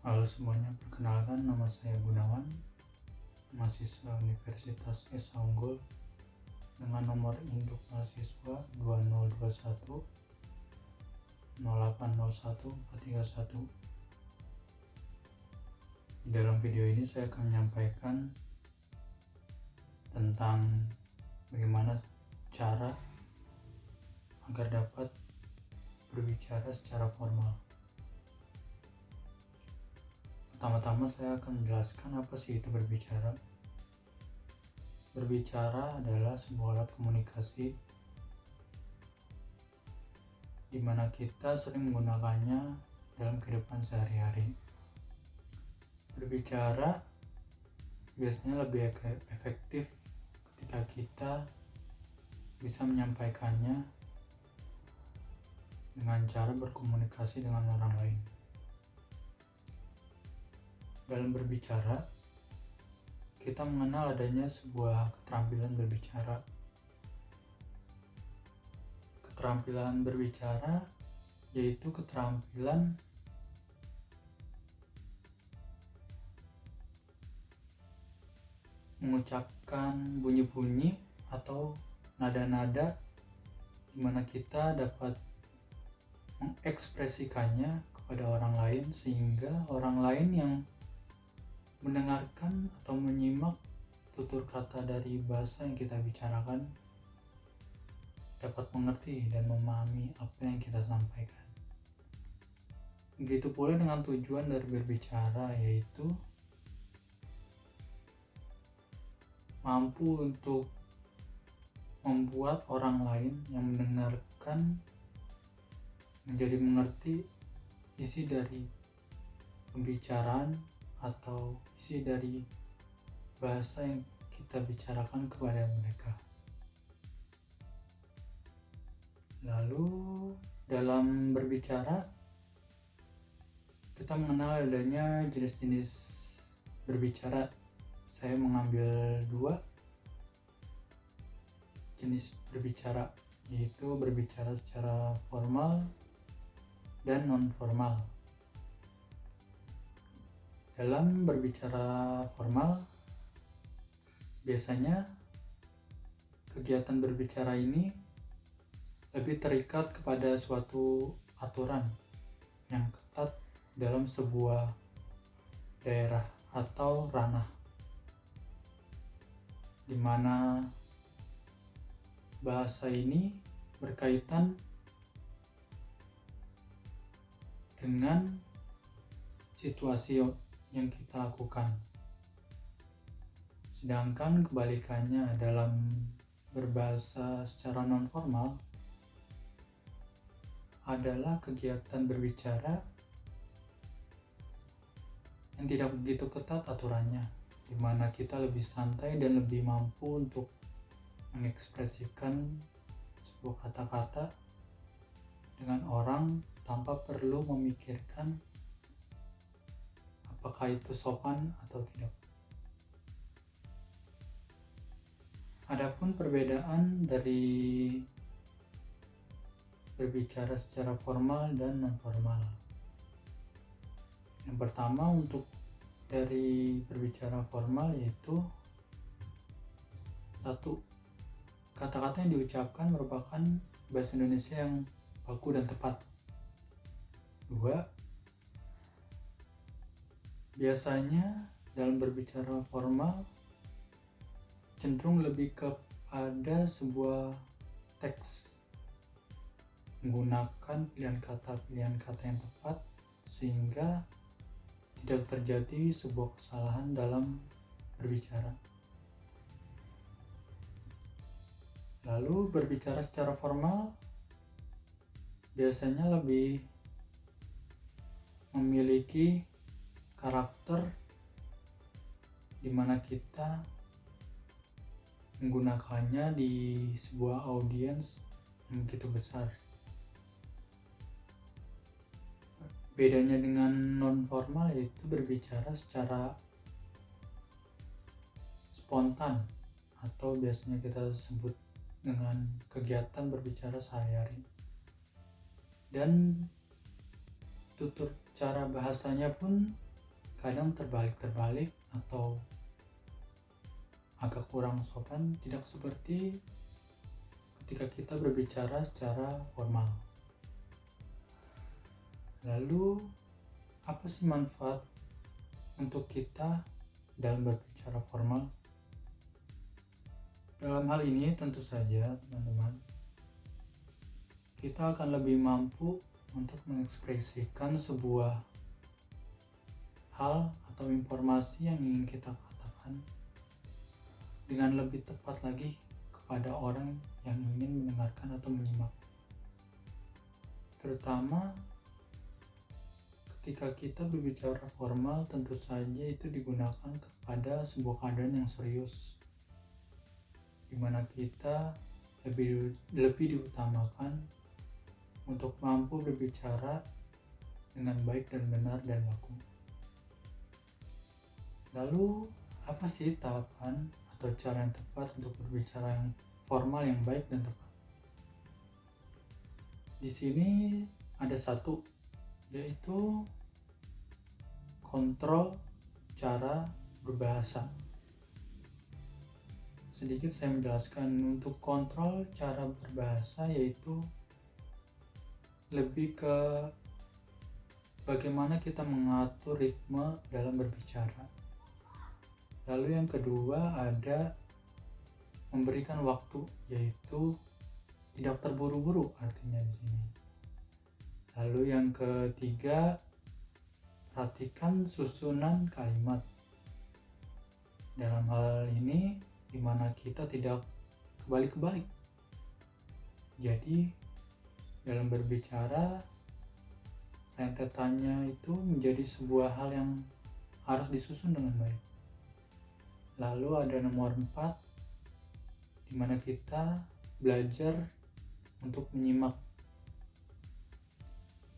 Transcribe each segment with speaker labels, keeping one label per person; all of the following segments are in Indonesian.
Speaker 1: Halo semuanya, perkenalkan nama saya Gunawan, mahasiswa Universitas Esa Unggul dengan nomor induk mahasiswa 2021 0801 431. Di dalam video ini saya akan menyampaikan tentang bagaimana cara agar dapat berbicara secara formal. Pertama-tama saya akan menjelaskan apa sih itu berbicara. Berbicara adalah sebuah alat komunikasi di mana kita sering menggunakannya dalam kehidupan sehari-hari. Berbicara biasanya lebih efektif ketika kita bisa menyampaikannya dengan cara berkomunikasi dengan orang lain. Dalam berbicara, kita mengenal adanya sebuah keterampilan berbicara. Keterampilan berbicara yaitu keterampilan mengucapkan bunyi-bunyi atau nada-nada di mana kita dapat mengekspresikannya kepada orang lain sehingga orang lain yang mendengarkan atau menyimak tutur kata dari bahasa yang kita bicarakan dapat mengerti dan memahami apa yang kita sampaikan. Begitu pula dengan tujuan dari berbicara, yaitu mampu untuk membuat orang lain yang mendengarkan menjadi mengerti isi dari pembicaraan atau isi dari bahasa yang kita bicarakan kepada mereka. Lalu dalam berbicara kita mengenal adanya jenis-jenis berbicara. Saya mengambil 2 jenis berbicara, yaitu berbicara secara formal dan non-formal. Dalam berbicara formal, biasanya kegiatan berbicara ini lebih terikat kepada suatu aturan yang ketat dalam sebuah daerah atau ranah, di mana bahasa ini berkaitan dengan situasi yang kita lakukan. Sedangkan kebalikannya dalam berbahasa secara non-formal adalah kegiatan berbicara yang tidak begitu ketat aturannya, di mana kita lebih santai dan lebih mampu untuk mengekspresikan sebuah kata-kata dengan orang tanpa perlu memikirkan apakah itu sopan atau tidak. Adapun perbedaan dari berbicara secara formal dan non-formal. Yang pertama, untuk dari berbicara formal yaitu 1. Kata-kata yang diucapkan merupakan bahasa Indonesia yang baku dan tepat. 2. Biasanya dalam berbicara formal cenderung lebih kepada sebuah teks, menggunakan pilihan kata yang tepat sehingga tidak terjadi sebuah kesalahan dalam berbicara. Lalu berbicara secara formal biasanya lebih memiliki karakter di mana kita menggunakannya di sebuah audiens yang begitu besar. Bedanya dengan non-formal yaitu berbicara secara spontan atau biasanya kita sebut dengan kegiatan berbicara sehari-hari. Dan tutur cara bahasanya pun kadang terbalik-terbalik atau agak kurang sopan, tidak seperti ketika kita berbicara secara formal. Lalu, apa sih manfaat untuk kita dalam berbicara formal? Dalam hal ini tentu saja teman-teman, kita akan lebih mampu untuk mengekspresikan sebuah hal atau informasi yang ingin kita katakan dengan lebih tepat lagi kepada orang yang ingin mendengarkan atau menyimak. Terutama ketika kita berbicara formal, tentu saja itu digunakan kepada sebuah keadaan yang serius, di mana kita lebih diutamakan untuk mampu berbicara dengan baik dan benar dan baku. Lalu, apa sih tahapan atau cara yang tepat untuk berbicara yang formal yang baik dan tepat? Di sini ada satu, yaitu kontrol cara berbahasa. Sedikit saya menjelaskan, untuk kontrol cara berbahasa yaitu lebih ke bagaimana kita mengatur ritme dalam berbicara. Lalu yang kedua ada memberikan waktu, yaitu tidak terburu-buru artinya di sini. Lalu yang ketiga, perhatikan susunan kalimat. Dalam hal ini di mana kita tidak kebalik-kebalik. Jadi dalam berbicara, rentetannya itu menjadi sebuah hal yang harus disusun dengan baik. Lalu ada nomor 4, di mana kita belajar untuk menyimak.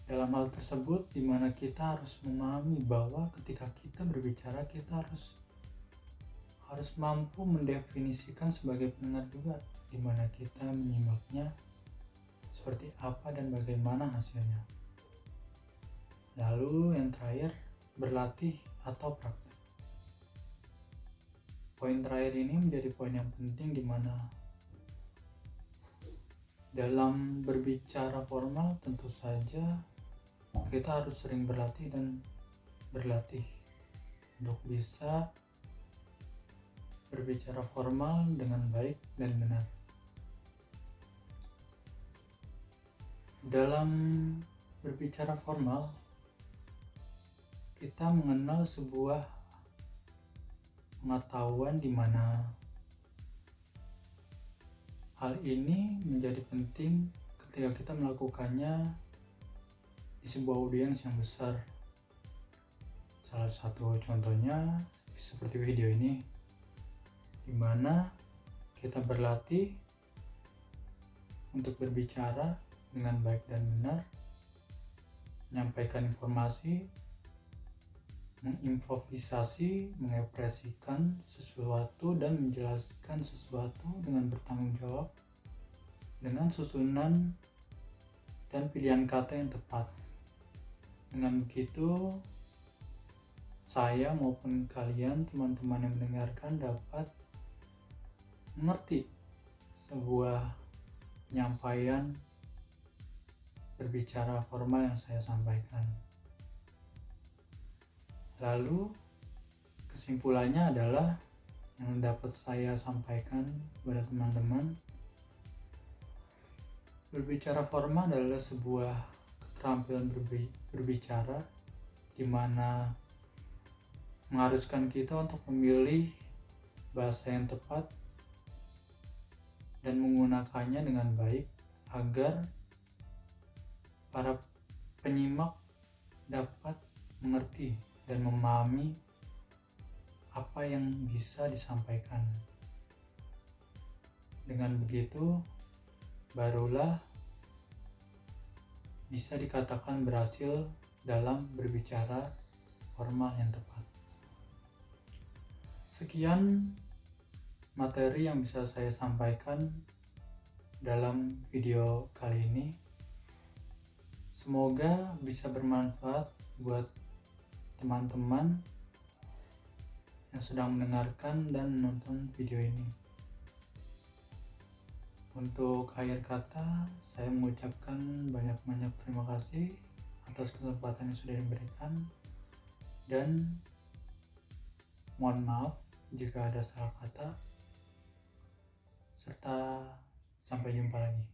Speaker 1: Dalam hal tersebut, di mana kita harus memahami bahwa ketika kita berbicara, kita harus mampu mendefinisikan sebagai pendengar juga, di mana kita menyimaknya seperti apa dan bagaimana hasilnya. Lalu yang terakhir, berlatih atau praktek. Poin terakhir ini menjadi poin yang penting, di mana dalam berbicara formal tentu saja kita harus sering berlatih untuk bisa berbicara formal dengan baik dan benar. Dalam berbicara formal, kita mengenal sebuah pengetahuan di mana hal ini menjadi penting ketika kita melakukannya di sebuah audiens yang besar. Salah satu contohnya seperti video ini, di mana kita berlatih untuk berbicara dengan baik dan benar, menyampaikan informasi, mengimprovisasi, mengekspresikan sesuatu dan menjelaskan sesuatu dengan bertanggung jawab, dengan susunan dan pilihan kata yang tepat. Dengan begitu, saya maupun kalian teman-teman yang mendengarkan dapat mengerti sebuah penyampaian berbicara formal yang saya sampaikan. Lalu kesimpulannya adalah yang dapat saya sampaikan kepada teman-teman, berbicara formal adalah sebuah keterampilan berbicara di mana mengharuskan kita untuk memilih bahasa yang tepat dan menggunakannya dengan baik agar para penyimak dapat mengerti dan memahami apa yang bisa disampaikan. Dengan begitu, barulah bisa dikatakan berhasil dalam berbicara formal yang tepat. Sekian materi yang bisa saya sampaikan dalam video kali ini. Semoga bisa bermanfaat buat teman-teman yang sedang mendengarkan dan menonton video ini. Untuk akhir kata, saya mengucapkan banyak-banyak terima kasih atas kesempatan yang sudah diberikan, dan mohon maaf jika ada salah kata, serta sampai jumpa lagi.